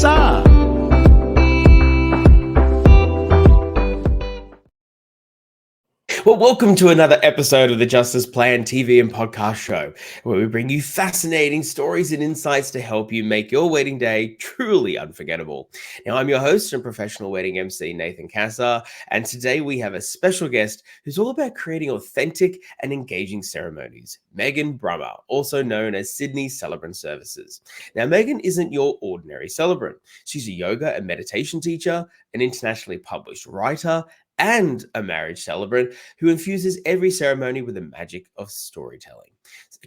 Cassar. Well, welcome to another episode of the Justice Plan TV and podcast show, where we bring you fascinating stories and insights to help you make your wedding day truly unforgettable. Now, I'm your host and professional wedding MC, Nathan Cassar, and today we have a special guest who's all about creating authentic and engaging ceremonies, Meggan Brummer, also known as Sydney Celebrant Services. Now, Meggan isn't your ordinary celebrant. She's a yoga and meditation teacher, an internationally published writer, and a marriage celebrant who infuses every ceremony with the magic of storytelling.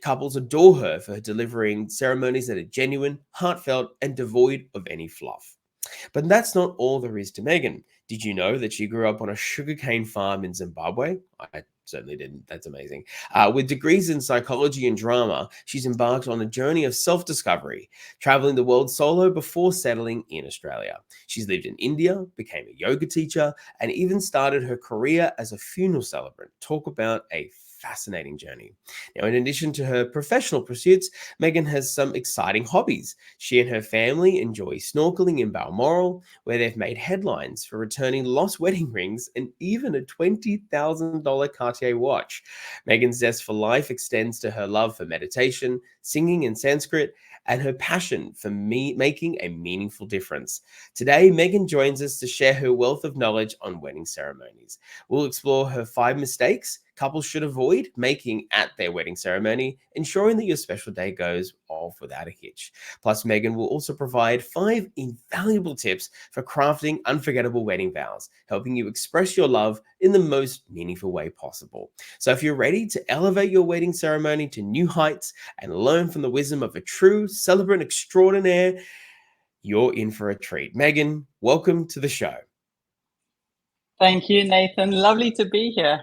Couples adore her for delivering ceremonies that are genuine, heartfelt, and devoid of any fluff. But that's not all there is to Meggan. Did you know that she grew up on a sugarcane farm in Zimbabwe? I certainly didn't. That's amazing. With degrees in psychology and drama, she's embarked on a journey of self-discovery, traveling the world solo before settling in Australia. She's lived in India, became a yoga teacher, and even started her career as a funeral celebrant. Talk about a fascinating journey. Now, in addition to her professional pursuits, Meggan has some exciting hobbies. She and her family enjoy snorkeling in Balmoral, where they've made headlines for returning lost wedding rings and even a $20,000 Cartier watch. Meggan's zest for life extends to her love for meditation, singing in Sanskrit, and her passion for making a meaningful difference. Today, Meggan joins us to share her wealth of knowledge on wedding ceremonies. We'll explore her 5 mistakes couples should avoid making at their wedding ceremony, ensuring that your special day goes off without a hitch. Plus, Meggan will also provide 5 invaluable tips for crafting unforgettable wedding vows, helping you express your love in the most meaningful way possible. So if you're ready to elevate your wedding ceremony to new heights and learn from the wisdom of a true celebrant extraordinaire, you're in for a treat. Meggan, welcome to the show. Thank you, Nathan. Lovely to be here.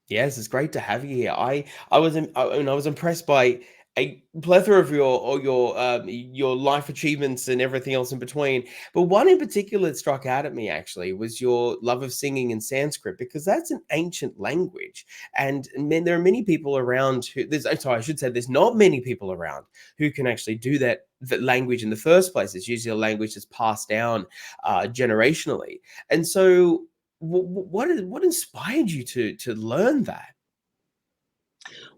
Yes, it's great to have you here. I was impressed by a plethora of your life achievements and everything else in between. But one in particular that struck out at me actually was your love of singing in Sanskrit, because that's an ancient language, and there are many people around who there's not many people around who can actually do that language in the first place. It's usually a language that's passed down generationally, and so. What inspired you to learn that?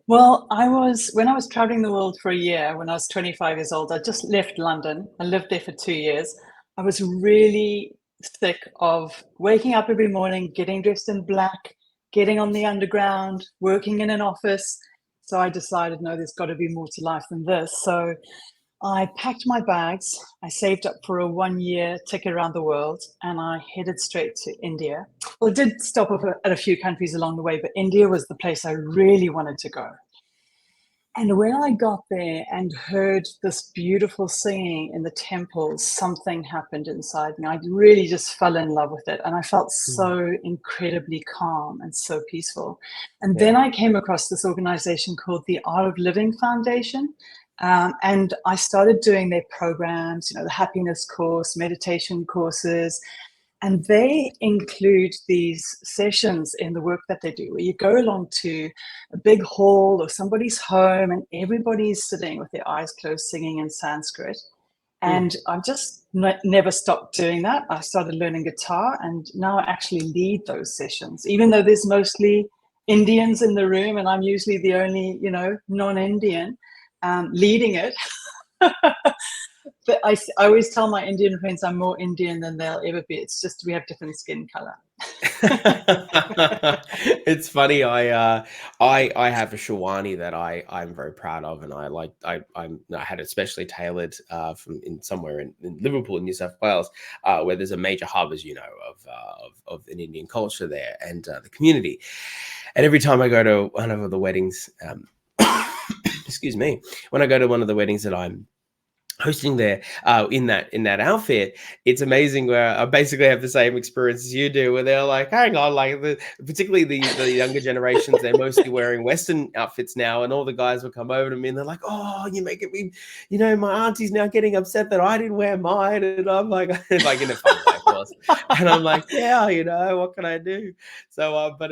Well, when I was traveling the world for a year, when I was 25 years old, I just left London. I lived there for 2 years. I was really sick of waking up every morning, getting dressed in black, getting on the underground, working in an office. So I decided, no, there's got to be more to life than this. So I packed my bags, I saved up for a 1-year ticket around the world, and I headed straight to India. Well, I did stop off at a few countries along the way, but India was the place I really wanted to go. And when I got there and heard this beautiful singing in the temples, something happened inside me. I really just fell in love with it. And I felt so incredibly calm and so peaceful. And then I came across this organization called the Art of Living Foundation. And I started doing their programs, the happiness course, meditation courses, and they include these sessions in the work that they do, where you go along to a big hall or somebody's home and everybody's sitting with their eyes closed singing in Sanskrit. And I've just never stopped doing that. I started learning guitar, and now I actually lead those sessions, even though there's mostly Indians in the room and I'm usually the only, non-Indian leading it. But I always tell my Indian friends I'm more Indian than they'll ever be. It's just we have different skin color. It's funny. I have a Shawani that I'm very proud of, and I had it specially tailored from somewhere in Liverpool in New South Wales, where there's a major hub, as you know, of an Indian culture there and the community. And every time I go to one of the weddings, excuse me, when I go to one of the weddings that I'm hosting there in that outfit, it's amazing where I basically have the same experience as you do, where they're like, hang on, like particularly the younger generations, they're mostly wearing Western outfits now, and all the guys will come over to me and they're like, oh, you're making me, my auntie's now getting upset that I didn't wear mine, and I'm like, like in a fun way. of course. And I'm like, yeah, what can I do? So, but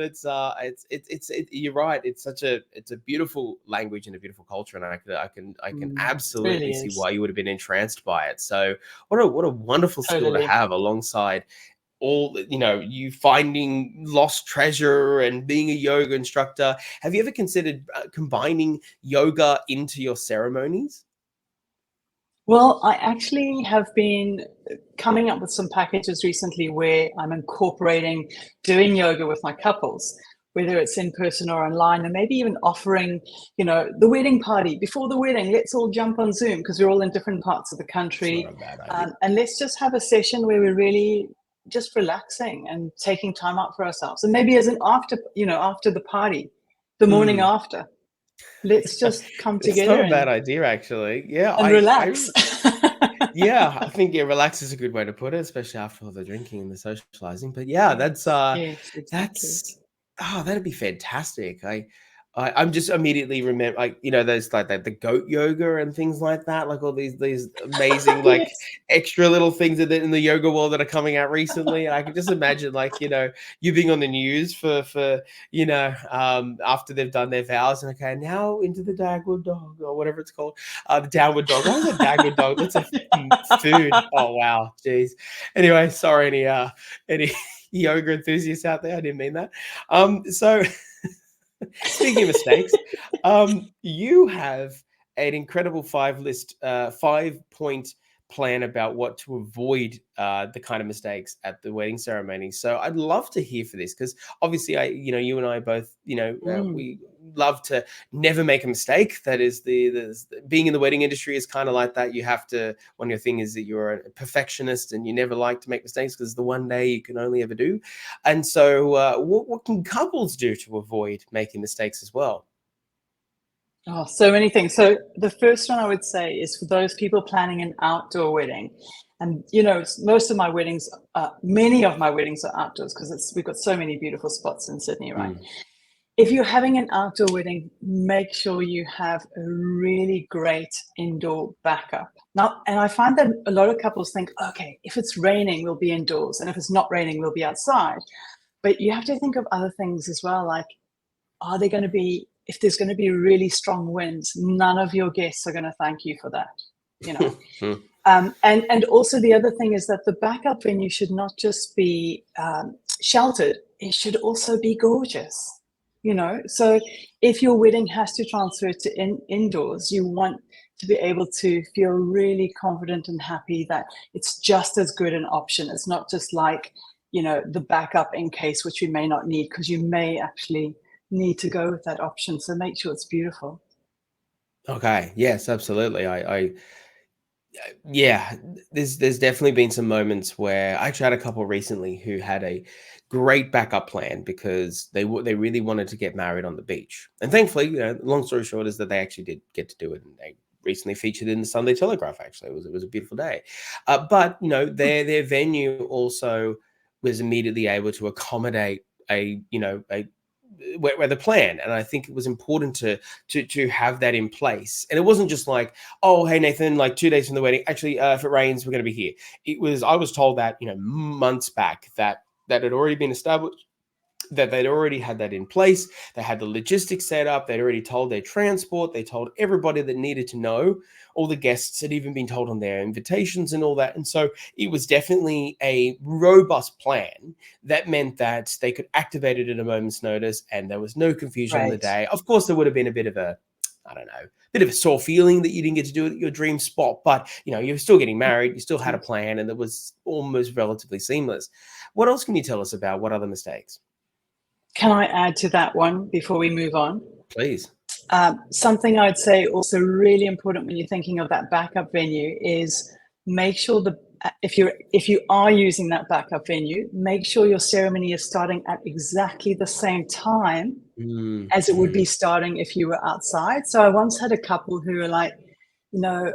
you're right. It's a beautiful language and a beautiful culture, and I can It really absolutely see is. why you would have been entranced by it. So, what a wonderful skill to Totally. have alongside all, you finding lost treasure and being a yoga instructor. Have you ever considered combining yoga into your ceremonies? Well, I actually have been coming up with some packages recently where I'm incorporating doing yoga with my couples, whether it's in person or online, and maybe even offering, the wedding party before the wedding. Let's all jump on Zoom because we're all in different parts of the It's not country, a bad idea. and let's just have a session where we're really just relaxing and taking time out for ourselves. And maybe as an after the party, the morning Mm. after, let's just come It's not together a bad idea, actually. Yeah, and relax. yeah, I think relax is a good way to put it, especially after all the drinking and the socializing. But yeah, that's Yes, yes, exactly. that's that'd be fantastic. I'm just immediately remember, like, those, like, the goat yoga and things like that, like all these amazing, like, Yes. extra little things in the yoga world that are coming out recently. I can just imagine, like, you being on the news for after they've done their vows, and okay, now into the downward dog, or whatever it's called, the downward dog. Why is that downward dog? That's a freaking food. Oh wow, jeez. Anyway, sorry, any yoga enthusiasts out there, I didn't mean that. So speaking of mistakes, you have an incredible 5-point plan about what to avoid, the kind of mistakes at the wedding ceremony. So I'd love to hear for this, because obviously, you and I both, Mm. we love to never make a mistake. That is being in the wedding industry is kind of like that. You have to. One of your thing is that you're a perfectionist and you never like to make mistakes because the one day you can only ever do. And so, what can couples do to avoid making mistakes as well? Oh, so many things. So the first one I would say is for those people planning an outdoor wedding. And most of my weddings, many of my weddings are outdoors because we've got so many beautiful spots in Sydney, right? Mm. If you're having an outdoor wedding, make sure you have a really great indoor backup. Now, and I find that a lot of couples think, okay, if it's raining, we'll be indoors, and if it's not raining, we'll be outside. But you have to think of other things as well, like, are they going to be, if there's going to be really strong winds, none of your guests are going to thank you for that, you know. And also the other thing is that the backup venue should not just be sheltered; it should also be gorgeous. So if your wedding has to transfer to indoors, you want to be able to feel really confident and happy that it's just as good an option. It's not just like, the backup in case, which you may not need, because you may actually need to go with that option. So make sure it's beautiful. Okay. Yes, absolutely. Yeah, there's definitely been some moments where I actually had a couple recently who had a great backup plan because they really wanted to get married on the beach, and thankfully, long story short is that they actually did get to do it, and they recently featured in the Sunday Telegraph. Actually, it was a beautiful day, but their venue also was immediately able to accommodate a weather plan, and I think it was important to have that in place. And it wasn't just like, oh, hey Nathan, like 2 days from the wedding, actually, if it rains, we're going to be here. I was told that months back that had already been established, that they'd already had that in place. They had the logistics set up. They'd already told their transport. They told everybody that needed to know. All the guests had even been told on their invitations and all that. And so it was definitely a robust plan that meant that they could activate it at a moment's notice and there was no confusion on the Right. day. Of course, there would have been a bit of a, I don't know, bit of a sore feeling that you didn't get to do it at your dream spot, but you're still getting married, you still had a plan, and it was almost relatively seamless. What else can you tell us about what other mistakes? Can I add to that one before we move on? Please. Something I'd say also really important when you're thinking of that backup venue is make sure if you are using that backup venue, make sure your ceremony is starting at exactly the same time as it would be starting if you were outside. So I once had a couple who were like, our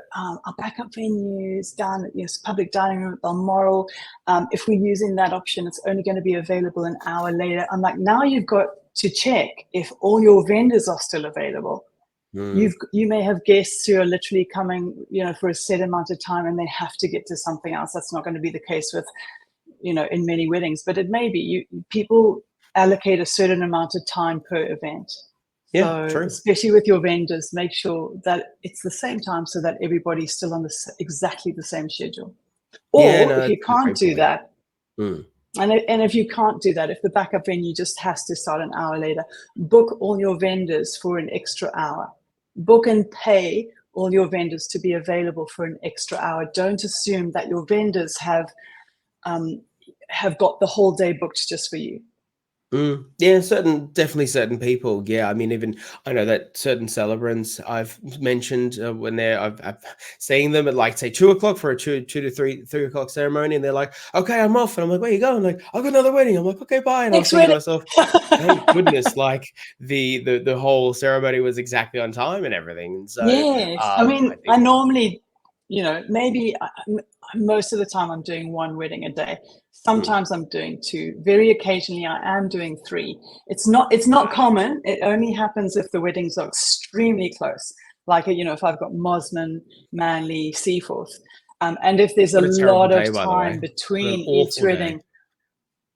backup venue is down at public dining room at Balmoral. If we're using that option, it's only going to be available an hour later. I'm like, now you've got to check if all your vendors are still available. You may have guests who are literally coming, for a set amount of time, and they have to get to something else. That's not going to be the case with in many weddings, but it may be people allocate a certain amount of time per event. Yeah, So true. especially with your vendors, make sure that it's the same time so that everybody's still on exactly the same schedule. Yeah, Or no, if you that's a can't great do point. that, and if you can't do that, if the backup venue just has to start an hour later, book all your vendors for an extra hour. Book and pay all your vendors to be available for an extra hour. Don't assume that your vendors have got the whole day booked just for you. Yeah, definitely certain people. Yeah, I mean, even I know that certain celebrants I've mentioned when I've seen them at like say 2 o'clock for a two to three o'clock ceremony, and they're like, "Okay, I'm off," and I'm like, "Where you going?" Like, "I've got another wedding." I'm like, "Okay, bye," and I was Next thinking to wedding. myself, "Thank goodness!" Like the whole ceremony was exactly on time and everything. And so, Yes, I I mean, I think, normally, maybe most of the time I'm doing one wedding a day. Sometimes I'm doing two. Very occasionally I am doing three. It's not common. It only happens if the weddings are extremely close. Like, if I've got Mosman, Manly, Seaforth. And if there's a what a terrible lot of day, by the time way. What an between each awful day. wedding,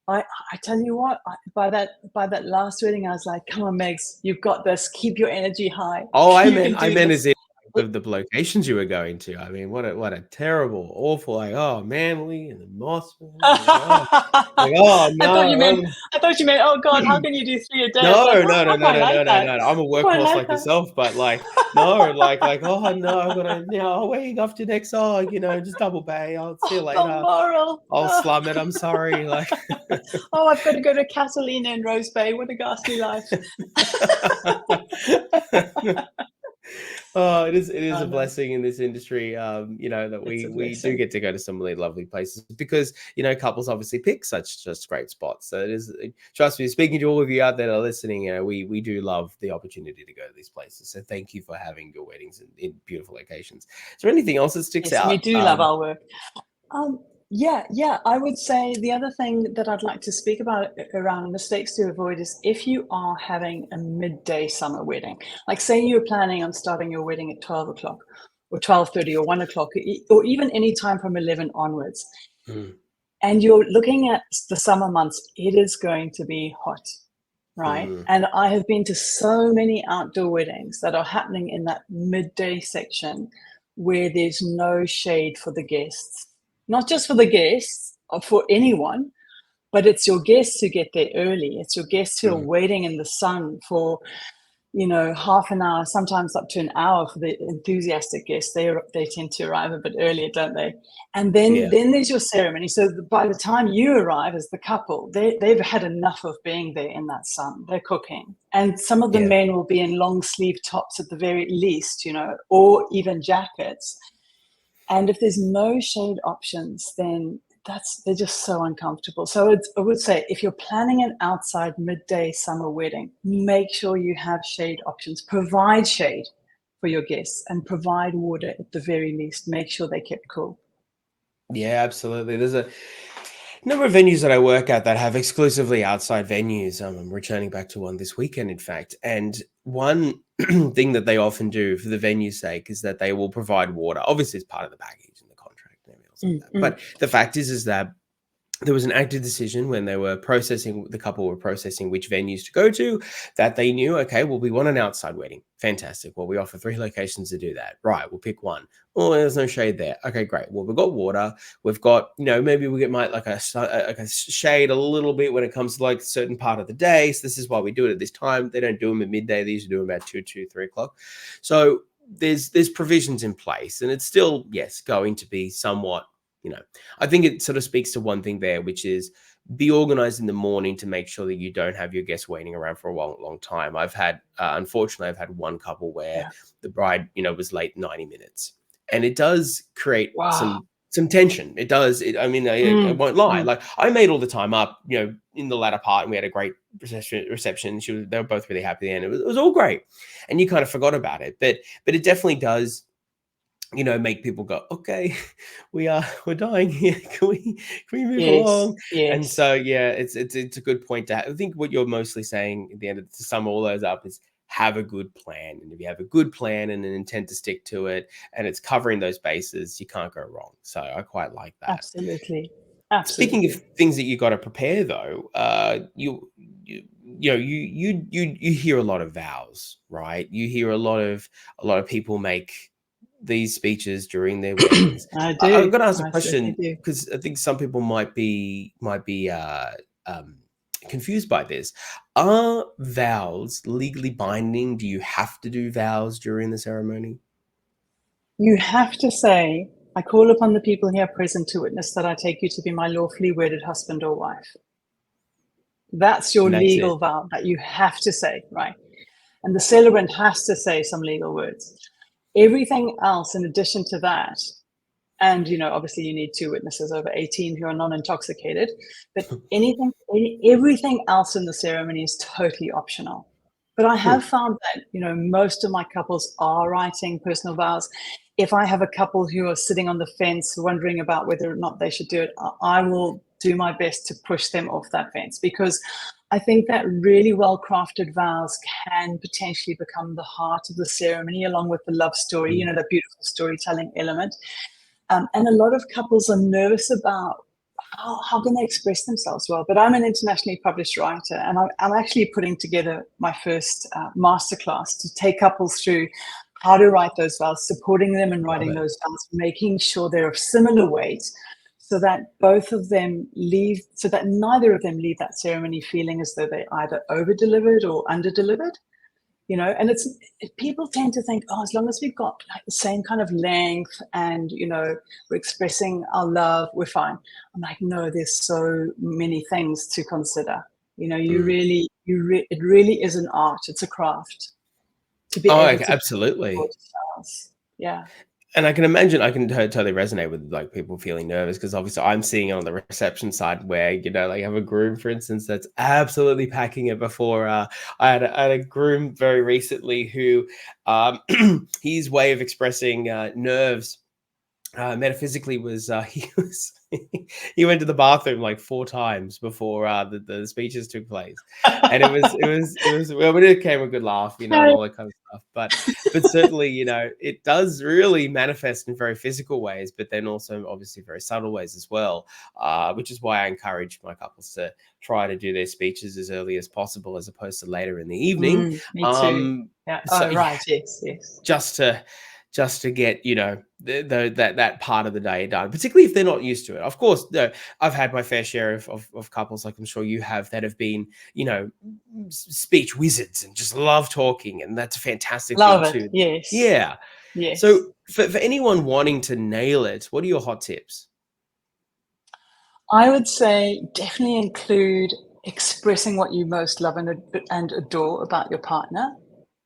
I tell you what, by that last wedding, I was like, come on, Megs, you've got this. Keep your energy high. Oh, You can I do meant this. as in the locations you were going to. I mean, what a terrible, awful, like, oh, Manly and the Moss, like, oh I thought you meant, no, oh God, how can you do three a day? I was like, no, oh, no, no, I no, quite no, like no, no, that. no. I'm a I quite workhorse like like that. yourself, but like, no, like, oh no, I've got to, where you off to next? Oh, just double pay. I'll see you Oh, later. Balmoral. I'll slum it. I'm sorry. Like, Oh, I've got to go to Catalina in Rose Bay. What a ghastly life. oh, it is Oh, a no, blessing in this industry, that it's a we do blessing. get to go to some really lovely places because couples obviously pick such just great spots. So it is. Trust me, speaking to all of you out there that are listening, we do love the opportunity to go to these places. So thank you for having your weddings in beautiful locations. Is there anything else that sticks Yes, we out? do love our work. Yeah. I would say the other thing that I'd like to speak about around mistakes to avoid is if you are having a midday summer wedding, like say you're planning on starting your wedding at 12 o'clock or 12:30 or 1 o'clock, or even any time from 11 onwards, Mm, and you're looking at the summer months, it is going to be hot, right? mm, And I have been to so many outdoor weddings that are happening in that midday section where there's no shade for the guests, not just for the guests or for anyone, but it's your guests who get there early. It's your guests who are mm. waiting in the sun for half an hour, sometimes up to an hour for the enthusiastic guests. They tend to arrive a bit earlier, don't they? And then Yeah. then there's your ceremony. So by the time you arrive as the couple, they've had enough of being there in that sun. They're cooking, and some of the Yeah. men will be in long sleeve tops at the very least, or even jackets. And if there's no shade options, then they're just so uncomfortable. So I would say if you're planning an outside midday summer wedding, make sure you have shade options. Provide shade for your guests and provide water at the very least. Make sure they kept cool. Yeah, absolutely. There's a number of venues that I work at that have exclusively outside venues. I'm returning back to one this weekend, in fact. And one thing that they often do for the venue's sake is that they will provide water. Obviously, it's part of the package and the contract and everything else like that. Mm-hmm. But the fact is that there was an active decision when the couple were processing which venues to go to, that they knew, okay, well, we want an outside wedding. Fantastic. Well, we offer 3 locations to do that. Right. We'll pick one. Oh, there's no shade there. Okay, great. Well, we've got water. We've got, maybe we get like a shade a little bit when it comes to like a certain part of the day. So this is why we do it at this time. They don't do them at midday. They usually do them about 3 o'clock. So there's provisions in place, and it's still, yes, going to be somewhat, I think it sort of speaks to one thing there, which is be organized in the morning to make sure that you don't have your guests waiting around for a long, long time. Unfortunately, I've had one couple where Yeah. the bride, was late 90 minutes, and it does create Wow. some tension. It does. I won't lie. Mm. Like, I made all the time up, in the latter part, and we had a great reception. They were both really happy, and it was all great, and you kind of forgot about it. But it definitely does, make people go, okay, we're dying here. Can we move Yes. along? And Yes. so, yeah, it's a good point to have. I think what you're mostly saying at the end to sum all those up is have a good plan. And if you have a good plan and an intent to stick to it, and it's covering those bases, you can't go wrong. So I quite like that. Absolutely. Speaking of Absolutely. things that you got to prepare, though, you hear a lot of vows, right? You hear a lot of people make these speeches during their weddings. I I'm do. going to ask a I certainly question do. because I think some people might be um, confused by this. Are vows legally binding? Do you have to do vows during the ceremony? You have to say, I call upon the people here present to witness that I take you to be my lawfully wedded husband or wife. That's your And that's it. legal vow that you have to say, right? And the celebrant has to say some legal words. Everything else in addition to that, and obviously you need two witnesses over 18 who are non-intoxicated, but everything else in the ceremony is totally optional. But I Hmm. have found that most of my couples are writing personal vows. If I have a couple who are sitting on the fence wondering about whether or not they should do it, I will do my best to push them off that fence, because I think that really well-crafted vows can potentially become the heart of the ceremony, along with the love story, Hmm. the beautiful storytelling element. And a lot of couples are nervous about how can they express themselves well. But I'm an internationally published writer, and I'm actually putting together my first masterclass to take couples through how to write those vows, supporting them in Love writing it. those vows, making sure they're of similar weight, so that both of them leave, so that neither of them leave that ceremony feeling as though they either over-delivered or under-delivered. And it's people tend to think, oh, as long as we've got like the same kind of length and we're expressing our love, we're fine. I'm like, no, there's so many things to consider. Hmm. It really is an art. It's a craft to be Oh, able okay, to absolutely. styles. Yeah. And I can imagine I can totally resonate with like people feeling nervous because obviously I'm seeing it on the reception side where like you have a groom, for instance, that's absolutely packing it before. I had a groom very recently who his way of expressing nerves metaphysically was he went to the bathroom like 4 times before the speeches took place, and it was well, but it came a good laugh, and all that kind of stuff. But certainly, it does really manifest in very physical ways, but then also obviously very subtle ways as well. Which is why I encourage my couples to try to do their speeches as early as possible, as opposed to later in the evening. Me too. Yeah. So Oh, right. Yes. Yes. just to get that part of the day done, particularly if they're not used to it. Of course, I've had my fair share of couples, like I'm sure you have, that have been speech wizards and just love talking, and that's a fantastic thing Love it. too. Yes. Yeah. Yes. So for anyone wanting to nail it, what are your hot tips? I would say definitely include expressing what you most love and adore about your partner.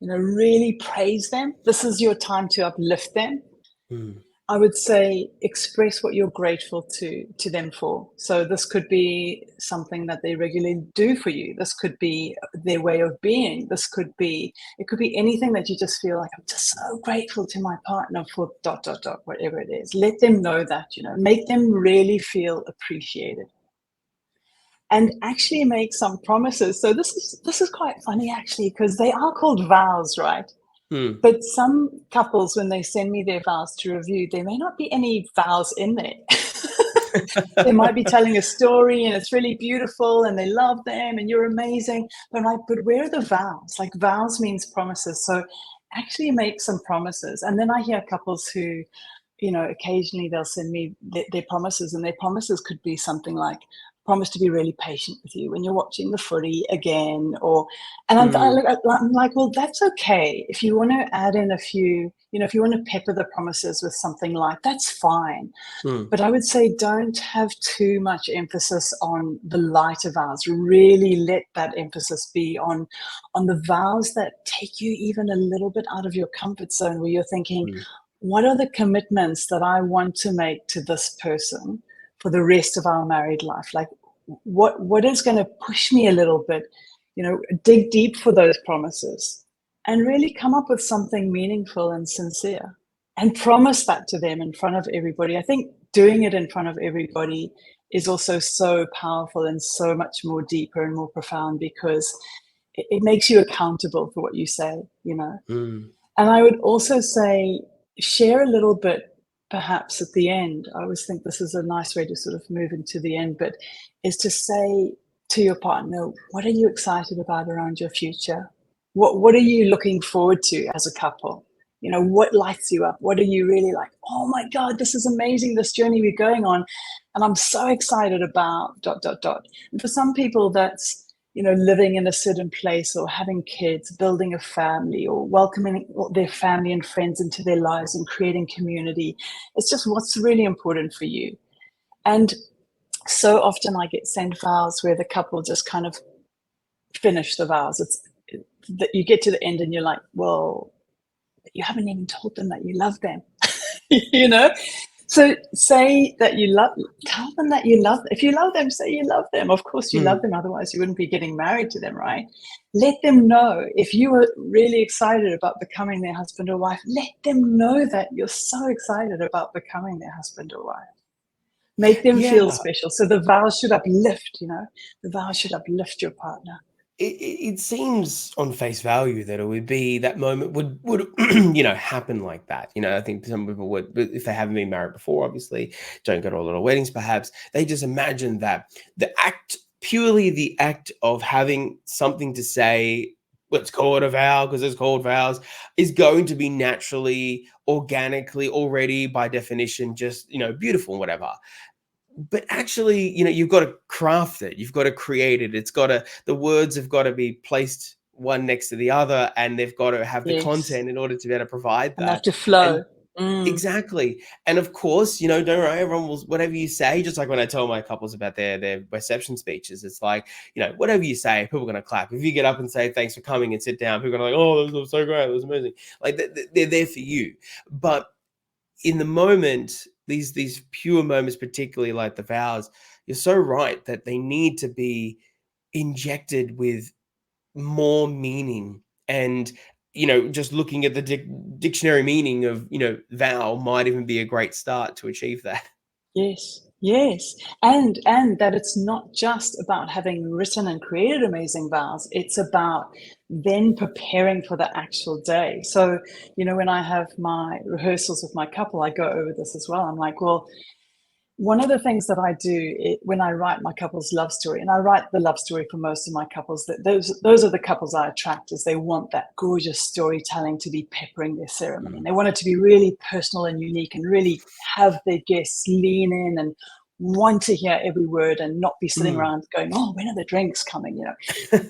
Really praise them. This is your time to uplift them. Mm, I would say express what you're grateful to them for. So this could be something that they regularly do for you. This could be their way of being. It could be anything that you just feel like, I'm just so grateful to my partner for dot dot dot, whatever it is. Let them know that, make them really feel appreciated. And actually make some promises. So this is quite funny actually, because they are called vows, right? mm, But some couples, when they send me their vows to review, there may not be any vows in there. They might be telling a story and it's really beautiful and they love them and you're amazing. But I'm like, but where are the vows? Like, vows means promises. So actually make some promises. And then I hear couples who, occasionally they'll send me their promises, and their promises could be something like, promise to be really patient with you when you're watching the footy again, or, and mm, I'm like, well, that's okay. If you want to add in a few, if you want to pepper the promises with something like, that's fine. mm, But I would say don't have too much emphasis on the lighter vows. Really let that emphasis be on the vows that take you even a little bit out of your comfort zone, where you're thinking, mm, what are the commitments that I want to make to this person for the rest of our married life? Like, what is going to push me a little bit? Dig deep for those promises and really come up with something meaningful and sincere, and promise that to them in front of everybody. I think doing it in front of everybody is also so powerful and so much more deeper and more profound, because it makes you accountable for what you say. mm. And I would also say, share a little bit perhaps at the end, I always think this is a nice way to sort of move into the end, but is to say to your partner, what are you excited about around your future? What are you looking forward to as a couple? You know, what lights you up? What are you really like, oh my God, this is amazing, this journey we're going on. And I'm so excited about ... And for some people, that's, you know, living in a certain place or having kids, building a family, or welcoming their family and friends into their lives and creating community. It's just what's really important for you. And so often I get sent vows where the couple just kind of finish the vows. It's that you get to the end and you're like, well, you haven't even told them that you love them. You know, so say that you love, tell them that you love. If you love them, say you love them. Of course you love them, otherwise you wouldn't be getting married to them, right? Let them know. If you were really excited about becoming their husband or wife, let them know that you're so excited about becoming their husband or wife. Make them feel special. So the vows should uplift, you know, the vows should uplift your partner. It seems on face value that it would be that moment would you know, happen like that. You know, I think some people would, if they haven't been married before, obviously don't go to a lot of weddings, perhaps they just imagine that purely the act of having something to say, let's call it a vow because it's called vows, is going to be naturally, organically, already by definition, just, you know, beautiful and whatever. But actually, you know, you've got to craft it. You've got to create it. The words have got to be placed one next to the other, and they've got to have the content in order to be able to provide that. And they have to flow. Exactly. And of course, you know, don't worry, everyone will, whatever you say, just like when I tell my couples about their reception speeches, it's like, you know, whatever you say, people are going to clap. If you get up and say, thanks for coming and sit down, people are going to like, oh, that was so great. That was amazing. Like they're there for you. But in the moment, these pure moments, particularly like the vows, you're so right that they need to be injected with more meaning. And, you know, just looking at the dictionary meaning of, you know, vow might even be a great start to achieve that. Yes. And that it's not just about having written and created amazing vows, it's about then preparing for the actual day. So, you know, when I have my rehearsals with my couple, I go over this as well. I'm like, well, one of the things that I do when I write my couple's love story, and I write the love story for most of my couples, that those are the couples I attract, is they want that gorgeous storytelling to be peppering their ceremony. And they want it to be really personal and unique and really have their guests lean in and want to hear every word and not be sitting around going, oh, when are the drinks coming? You know.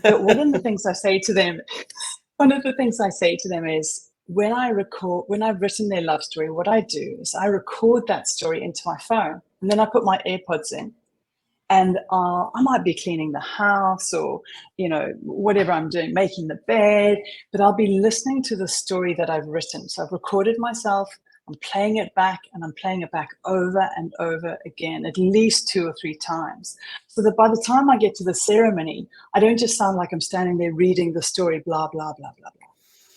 But one of the things I say to them is, when I've written their love story, what I do is I record that story into my phone, and then I put my AirPods in, and I might be cleaning the house or, you know, whatever I'm doing, making the bed, but I'll be listening to the story that I've written. So I've recorded myself, I'm playing it back, and I'm playing it back over and over again, at least 2 or 3 times. So that by the time I get to the ceremony, I don't just sound like I'm standing there reading the story, blah, blah, blah, blah, blah.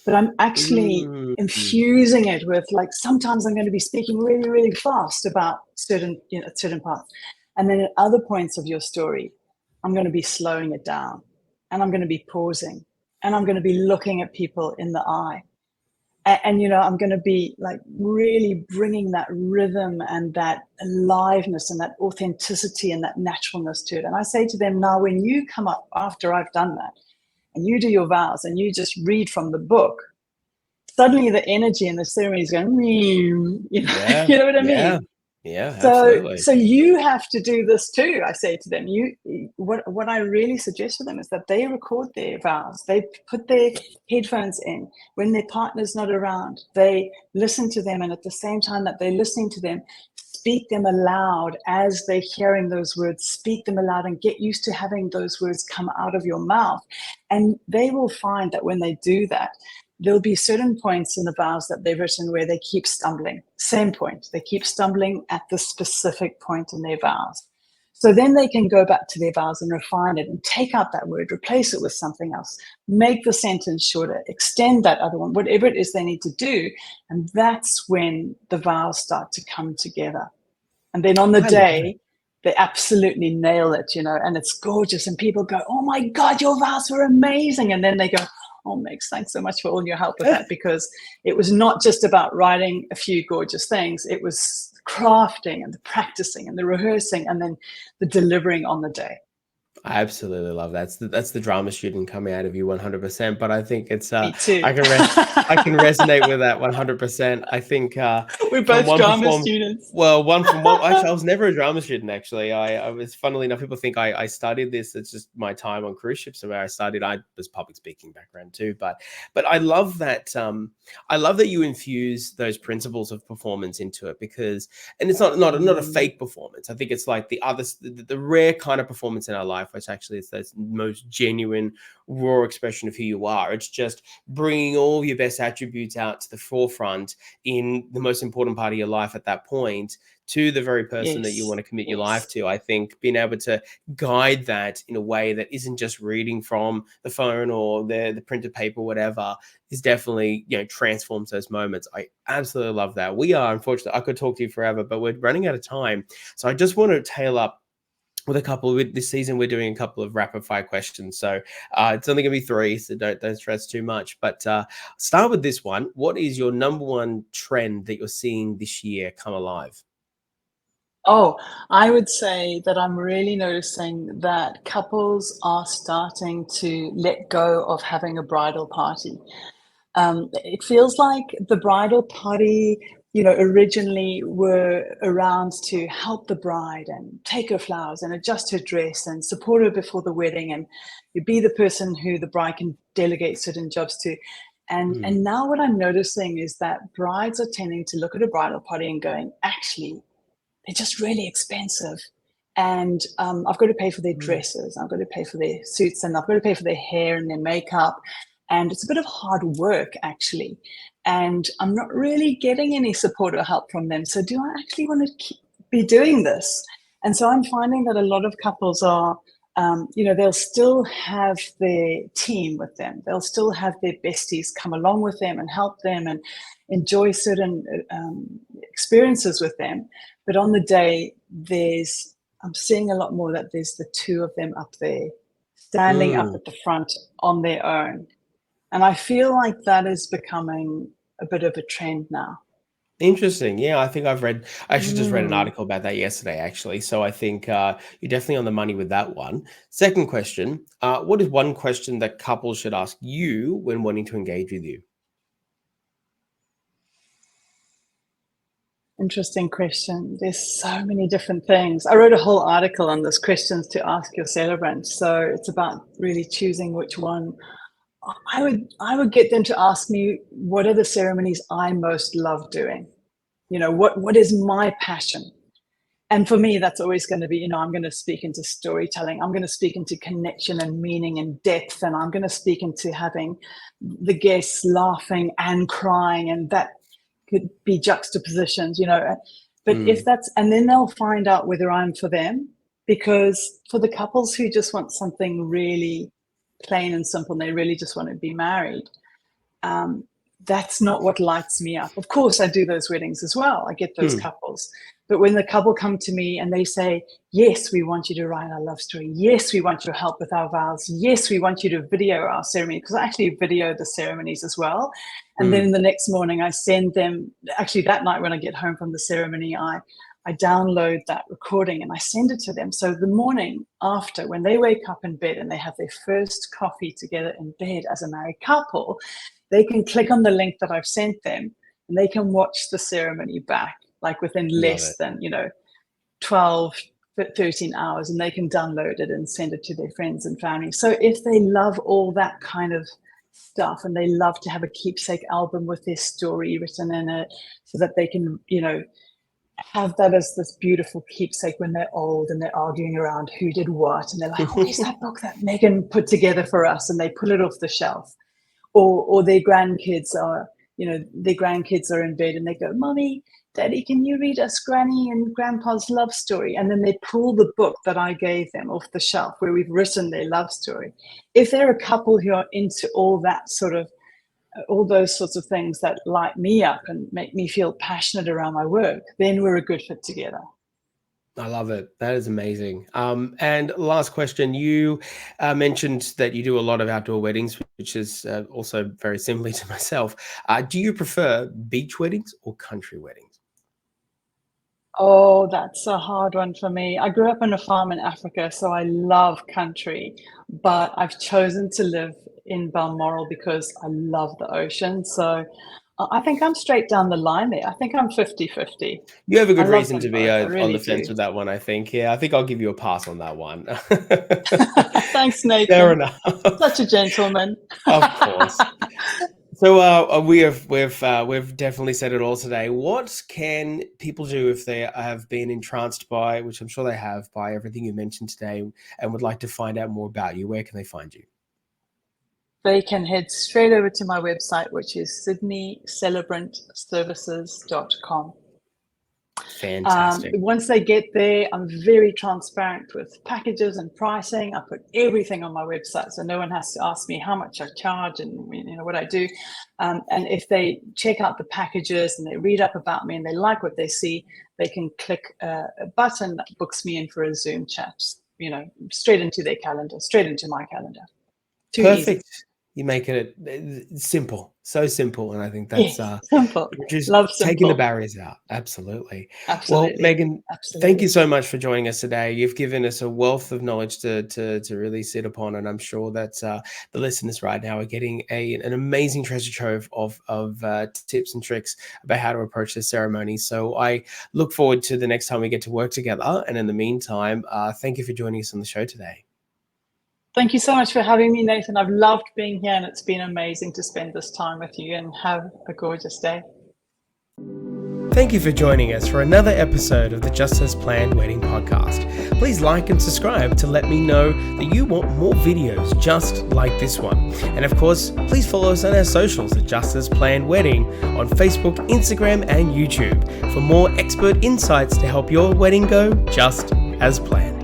But I'm actually infusing it with, like, sometimes I'm going to be speaking really, really fast about certain parts. And then at other points of your story, I'm going to be slowing it down, and I'm going to be pausing, and I'm going to be looking at people in the eye. And you know, I'm going to be like really bringing that rhythm and that aliveness and that authenticity and that naturalness to it. And I say to them, now, when you come up after I've done that, and you do your vows and you just read from the book, suddenly the energy in the ceremony is going, you know, you know what I mean? Yeah, absolutely. So you have to do this too, I say to them. What I really suggest to them is that they record their vows. They put their headphones in when their partner's not around. They listen to them, and at the same time that they're listening to them, speak them aloud as they're hearing those words. Speak them aloud and get used to having those words come out of your mouth. And they will find that when they do that, there'll be certain points in the vows that they've written where they keep stumbling. Same point. They keep stumbling at the specific point in their vows. So then they can go back to their vows and refine it and take out that word, replace it with something else, make the sentence shorter, extend that other one, whatever it is they need to do. And that's when the vows start to come together. And then on the day, they absolutely nail it, you know, and it's gorgeous. And people go, oh my God, your vows were amazing. And then they go, oh, Megs, thanks so much for all your help with that, because it was not just about writing a few gorgeous things. It was crafting and the practicing and the rehearsing and then the delivering on the day. I absolutely love that. That's the drama student coming out of you 100%. But I think it's Me too. I can resonate with that 100%. I think We're from both one drama perform students. well, one from one. Actually, I was never a drama student. Actually, I was, funnily enough, people think I studied this. It's just my time on cruise ships where I studied. I was public speaking background too, but I love that. I love that you infuse those principles of performance into it, because, and it's not a fake performance. I think it's like the rare kind of performance in our life, which actually is the most genuine, raw expression of who you are. It's just bringing all your best attributes out to the forefront in the most important part of your life at that point, to the very person that you want to commit your life to. I think being able to guide that in a way that isn't just reading from the phone or the printed paper, whatever, is definitely, transforms those moments. I absolutely love that. We are, unfortunately, I could talk to you forever, but we're running out of time. So I just want to tail up with this season. We're doing a couple of rapid fire questions. So it's only going to be 3, so don't stress too much. But start with this one. What is your number one trend that you're seeing this year come alive? Oh, I would say that I'm really noticing that couples are starting to let go of having a bridal party. It feels like the bridal party, originally were around to help the bride and take her flowers and adjust her dress and support her before the wedding, and you be the person who the bride can delegate certain jobs to. And now what I'm noticing is that brides are tending to look at a bridal party and going, actually, they're just really expensive. And I've got to pay for their dresses, I've got to pay for their suits, and I've got to pay for their hair and their makeup. And it's a bit of hard work, actually. And I'm not really getting any support or help from them. So do I actually want to be doing this? And so I'm finding that a lot of couples are, they'll still have their team with them. They'll still have their besties come along with them and help them and enjoy certain experiences with them. But on the day, I'm seeing a lot more that there's the two of them up there, standing up at the front on their own. And I feel like that is becoming a bit of a trend now. Interesting. Yeah, I think I actually just read an article about that yesterday, actually. So I think you're definitely on the money with that one. Second question, what is one question that couples should ask you when wanting to engage with you? Interesting question. There's so many different things. I wrote a whole article on this, questions to ask your celebrant. So it's about really choosing which one. I would get them to ask me, what are the ceremonies I most love doing? What is my passion? And for me, that's always going to be, I'm going to speak into storytelling. I'm going to speak into connection and meaning and depth. And I'm going to speak into having the guests laughing and crying. And that could be juxtapositions, But if that's, and then they'll find out whether I'm for them. Because for the couples who just want something really plain and simple, and they really just want to be married, that's not what lights me up. Of course, I do those weddings as well. I get those couples. But when the couple come to me and they say, yes, we want you to write our love story. Yes, we want your help with our vows. Yes, we want you to video our ceremony, because I actually video the ceremonies as well. And then the next morning I send them, actually that night when I get home from the ceremony, I download that recording and I send it to them. So the morning after, when they wake up in bed and they have their first coffee together in bed as a married couple, they can click on the link that I've sent them and they can watch the ceremony back, like within less than, 12, 13 hours, and they can download it and send it to their friends and family. So if they love all that kind of stuff and they love to have a keepsake album with their story written in it so that they can, have that as this beautiful keepsake when they're old and they're arguing around who did what. And they're like, oh, is that book that Meggan put together for us? And they pull it off the shelf. Or their grandkids are, are in bed and they go, Mommy, Daddy, can you read us Granny and Grandpa's love story? And then they pull the book that I gave them off the shelf where we've written their love story. If they're a couple who are into all that sort of, all those sorts of things that light me up and make me feel passionate around my work, then we're a good fit together. I love it. That is amazing. And last question, you mentioned that you do a lot of outdoor weddings, which is also very similar to myself. Do you prefer beach weddings or country weddings? Oh, that's a hard one for me. I grew up on a farm in Africa, so I love country, but I've chosen to live in Balmoral because I love the ocean. So I think I'm straight down the line there. I think I'm 50-50. You have a I good love reason them to be both. I on really the fence do. with that one, I think. Yeah, I think I'll give you a pass on that one. Thanks, Fair Nathan. enough. Such a gentleman. Of course. So we've definitely said it all today. What can people do if they have been entranced by, which I'm sure they have, by everything you mentioned today, and would like to find out more about you? Where can they find you? They can head straight over to my website, which is sydneycelebrantservices.com. Fantastic. Once they get there, I'm very transparent with packages and pricing. I put everything on my website, so no one has to ask me how much I charge and what I do. And if they check out the packages and they read up about me and they like what they see, they can click a button that books me in for a Zoom chat. Straight into their calendar, straight into my calendar. Too easy. Perfect. You make it simple, so simple, and I think that's Yes, simple. just Love taking the simple. barriers out. Absolutely. Well, Absolutely. Meggan, thank you Absolutely. so much for joining us today. You've given us a wealth of knowledge to really sit upon, and I'm sure that the listeners right now are getting an amazing treasure trove of tips and tricks about how to approach the ceremony. So I look forward to the next time we get to work together. And in the meantime, thank you for joining us on the show today. Thank you so much for having me, Nathan. I've loved being here and it's been amazing to spend this time with you, and have a gorgeous day. Thank you for joining us for another episode of the Just As Planned Wedding Podcast. Please like and subscribe to let me know that you want more videos just like this one. And of course, please follow us on our socials at Just As Planned Wedding on Facebook, Instagram, and YouTube for more expert insights to help your wedding go just as planned.